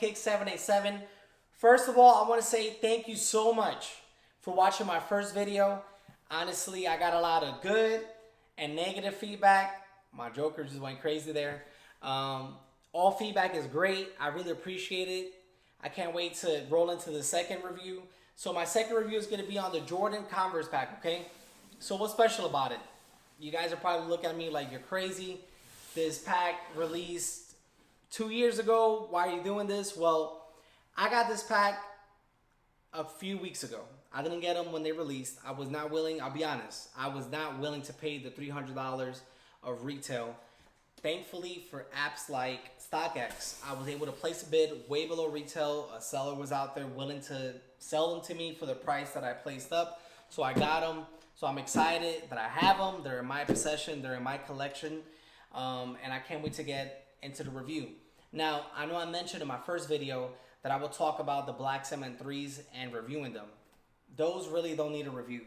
Kick787. First of all, I want to say thank you so much for watching my first video. Honestly, I got a lot of good and negative feedback. My Joker just went crazy there. All feedback is great. I really appreciate it. I can't wait to roll into the second review. So my second review is going to be on the Jordan Converse pack, okay? So what's special about it? You guys are probably looking at me like you're crazy. This pack released 2 years ago. Why are you doing this? Well, I got this pack a few weeks ago. I didn't get them when they released. I was not willing, I'll be honest, I was not willing to pay the $300 of retail. Thankfully, for apps like StockX, I was able to place a bid way below retail. A seller was out there willing to sell them to me for the price that I placed up. So I got them. So I'm excited that I have them. They're in my possession. They're in my collection. And I can't wait to get into the review. Now, I know I mentioned in my first video that I will talk about the Black Cement 3s and reviewing them. Those really don't need a review.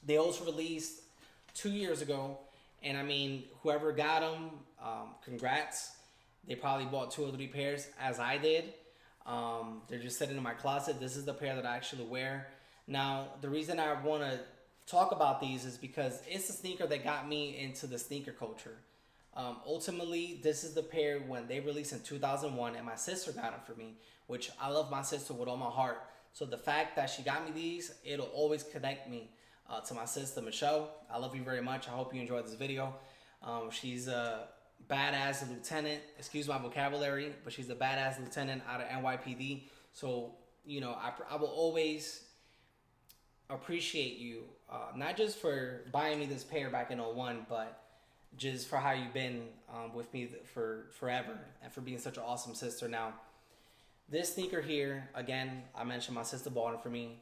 They also released 2 years ago. And I mean, whoever got them, congrats. They probably bought 2 or 3 pairs, as I did. They're just sitting in my closet. This is the pair that I actually wear. Now, the reason I want to talk about these is because it's a sneaker that got me into the sneaker culture. Ultimately, this is the pair when they released in 2001, and my sister got them for me, which I love my sister with all my heart. So the fact that she got me these, it'll always connect me to my sister, Michelle. I love you very much. I hope you enjoyed this video. She's a badass lieutenant. Excuse my vocabulary, but she's a badass lieutenant out of NYPD. So, you know, I will always appreciate you, not just for buying me this pair back in '01, but just for how you've been with me for forever and for being such an awesome sister. Now, this sneaker here, again, I mentioned my sister bought it for me.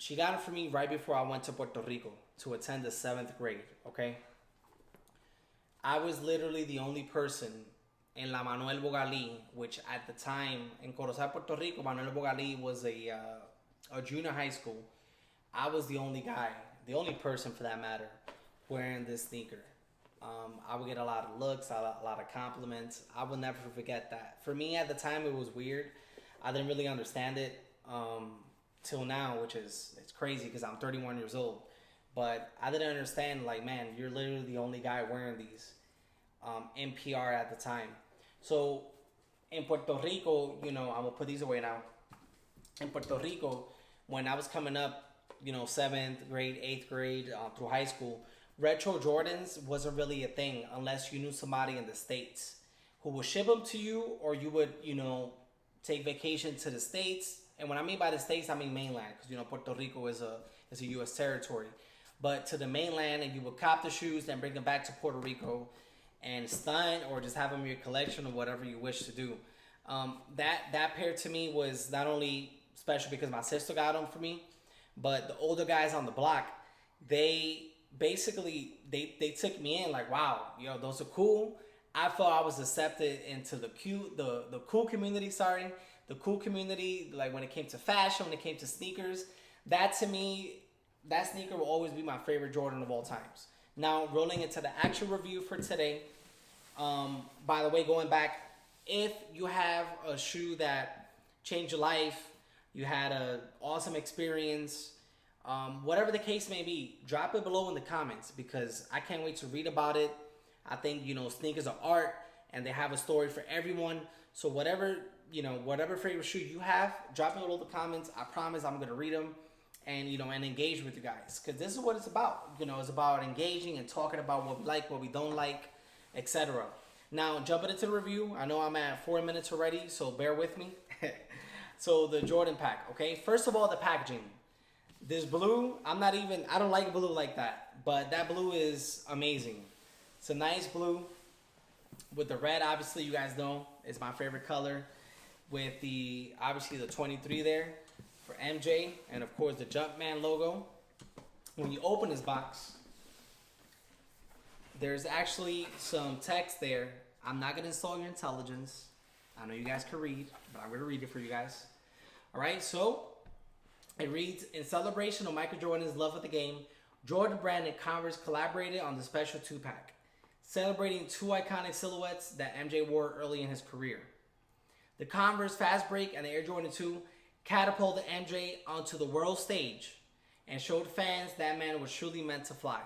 She got it for me right before I went to Puerto Rico to attend the 7th grade, okay? I was literally the only person in La Manuel Bogalí, which at the time, in Corozal, Puerto Rico, Manuel Bogalí was a junior high school. I was the only guy, the only person for that matter, wearing this sneaker. I would get a lot of looks, a lot of compliments. I will never forget that. For me at the time, it was weird. I didn't really understand it. Till now, which is, it's crazy because I'm 31 years old, but I didn't understand, like, man, you're literally the only guy wearing these in PR at the time. So in Puerto Rico, you know, I'm gonna put these away now. In Puerto Rico, when I was coming up, you know, 7th grade, 8th grade, through high school, retro Jordans wasn't really a thing unless you knew somebody in the States who would ship them to you, or you would, you know, take vacation to the States. And when I mean by the States, I mean mainland, because, you know, Puerto Rico is a U.S. territory. But to the mainland, and you would cop the shoes, then bring them back to Puerto Rico and stunt, or just have them in your collection, or whatever you wish to do. That pair to me was not only special because my sister got them for me, but the older guys on the block, they basically, they took me in like, wow, yo, those are cool. I felt I was accepted into the cool community, the cool community, like when it came to fashion, when it came to sneakers. That to me, that sneaker will always be my favorite Jordan of all times. Now, rolling into the actual review for today. By the way, going back, if you have a shoe that changed your life, you had an awesome experience, whatever the case may be, drop it below in the comments, because I can't wait to read about it. I think, you know, sneakers are art, and they have a story for everyone. So whatever, you know, whatever favorite shoe you have, drop it below in the comments. I promise I'm going to read them and, you know, and engage with you guys, because this is what it's about. You know, it's about engaging and talking about what we like, what we don't like, etc. Now, jumping into the review, I know I'm at 4 minutes already, so bear with me. So the Jordan pack, okay? First of all, the packaging. This blue, I don't like blue like that, but that blue is amazing. It's a nice blue with the red. Obviously, you guys know it's my favorite color, with the, obviously, the 23 there for MJ, and of course the Jumpman logo. When you open this box, there's actually some text there. I'm not gonna insult your intelligence. I know you guys can read, but I'm gonna read it for you guys. All right, so it reads, in celebration of Michael Jordan's love of the game, Jordan Brand and Converse collaborated on the special 2-pack, celebrating 2 iconic silhouettes that MJ wore early in his career. The Converse Fast Break and the Air Jordan 2 catapulted MJ onto the world stage and showed fans that man was truly meant to fly.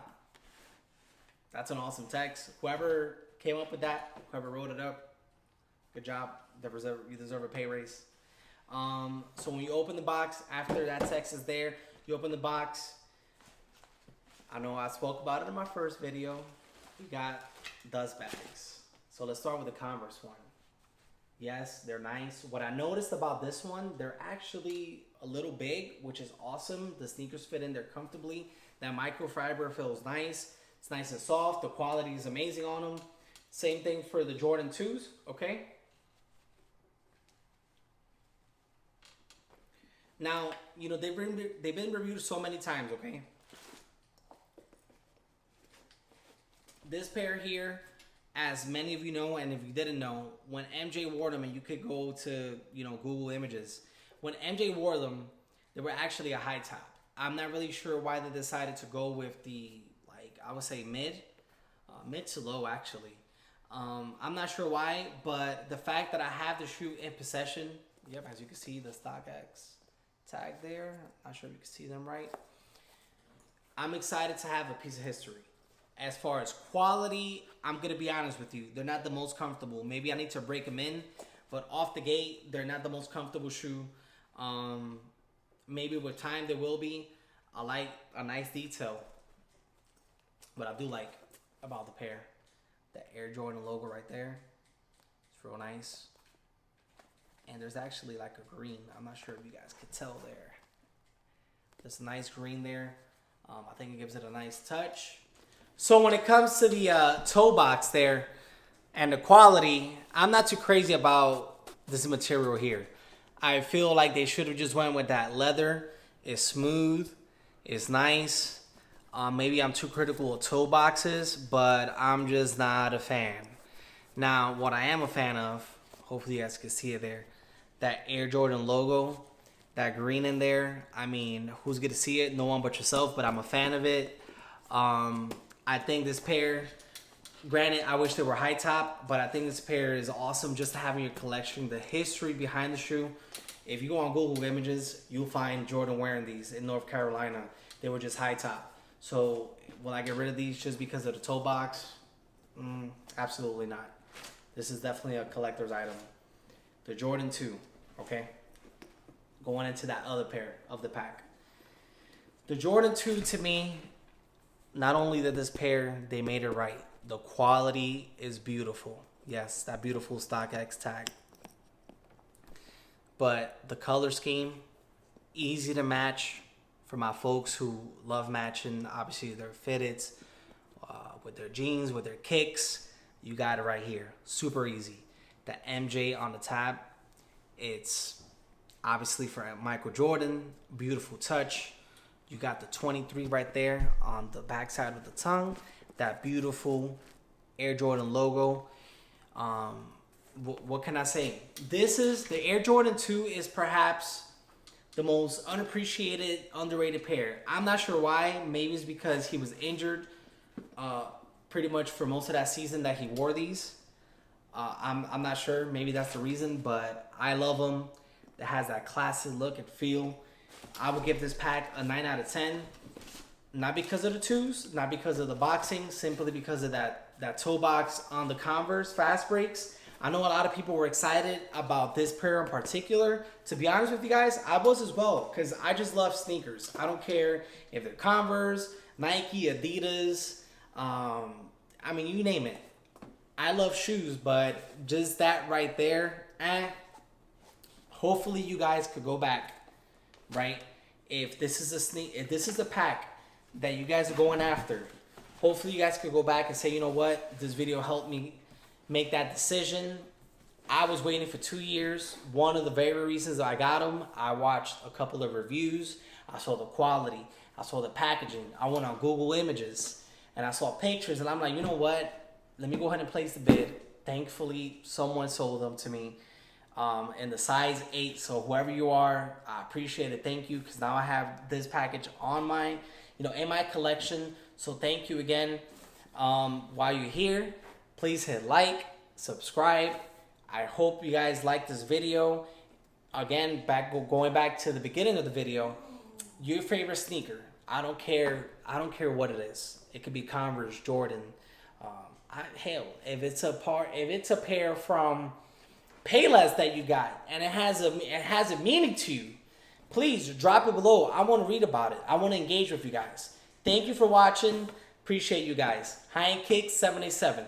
That's an awesome text. Whoever came up with that, whoever wrote it up, good job. You deserve a pay raise. So when you open the box, after that text is there, you open the box. I know I spoke about it in my first video. We got dust bags. So let's start with the Converse one. Yes, they're nice. What I noticed about this one, they're actually a little big, which is awesome. The sneakers fit in there comfortably. That microfiber feels nice. It's nice and soft. The quality is amazing on them. Same thing for the Jordan 2s, okay? Now, you know, they've been reviewed so many times, okay? This pair here, as many of you know, and if you didn't know, when MJ wore them, and you could go to, you know, Google Images, when MJ wore them, they were actually a high top. I'm not really sure why they decided to go with the, like, I would say mid to low, actually. I'm not sure why, but the fact that I have the shoe in possession, yep, as you can see, the StockX tag there. Not sure if you can see them right. I'm excited to have a piece of history. As far as quality, I'm going to be honest with you. They're not the most comfortable. Maybe I need to break them in, but off the gate, they're not the most comfortable shoe. Maybe with time, they will be. I like a nice detail. What I do like about the pair, the Air Jordan logo right there. It's real nice. And there's actually like a green. I'm not sure if you guys could tell there. There's a nice green there. I think it gives it a nice touch. So when it comes to the toe box there and the quality, I'm not too crazy about this material here. I feel like they should have just went with that leather. It's smooth. It's nice. Maybe I'm too critical of toe boxes, but I'm just not a fan. Now, what I am a fan of, hopefully you guys can see it there, that Air Jordan logo, that green in there. I mean, who's going to see it? No one but yourself, but I'm a fan of it. I think this pair, granted, I wish they were high top, but I think this pair is awesome just to have in your collection. The history behind the shoe. If you go on Google Images, you'll find Jordan wearing these in North Carolina. They were just high top. So will I get rid of these just because of the toe box? Absolutely not. This is definitely a collector's item. The Jordan 2, okay? Going into that other pair of the pack. The Jordan 2 to me, not only that this pair, they made it right. The quality is beautiful. Yes, that beautiful StockX tag. But the color scheme, easy to match for my folks who love matching, obviously their fitteds, with their jeans, with their kicks. You got it right here. Super easy. The MJ on the tab, it's obviously for Michael Jordan. Beautiful touch. You got the 23 right there on the backside of the tongue. That beautiful Air Jordan logo. What can I say? This is the Air Jordan 2 is perhaps the most unappreciated, underrated pair. I'm not sure why. Maybe it's because he was injured pretty much for most of that season that he wore these. I'm not sure. Maybe that's the reason, but I love them. It has that classic look and feel. I would give this pack a 9 out of 10. Not because of the 2s, not because of the boxing, simply because of that toe box on the Converse Fast Breaks. I know a lot of people were excited about this pair in particular. To be honest with you guys, I was as well, because I just love sneakers. I don't care if they're Converse, Nike, Adidas, I mean, you name it. I love shoes, but just that right there, hopefully you guys could go back, right? If this is a pack that you guys are going after, hopefully you guys could go back and say, you know what, this video helped me make that decision. I was waiting for 2 years. One of the very reasons I got them, I watched a couple of reviews. I saw the quality. I saw the packaging. I went on Google Images and I saw pictures, and I'm like, you know what? Let me go ahead and place the bid. Thankfully, someone sold them to me in the size 8. So whoever you are, I appreciate it. Thank you, because now I have this package on my, in my collection. So thank you again. While you're here, please hit like, subscribe. I hope you guys like this video. Again, going back to the beginning of the video, your favorite sneaker. I don't care what it is. It could be Converse, Jordan. Hell, if it's a pair from Payless that you got and it has a meaning to you, please drop it below. I want to read about it. I want to engage with you guys. Thank you for watching. Appreciate you guys. High and Kick 787.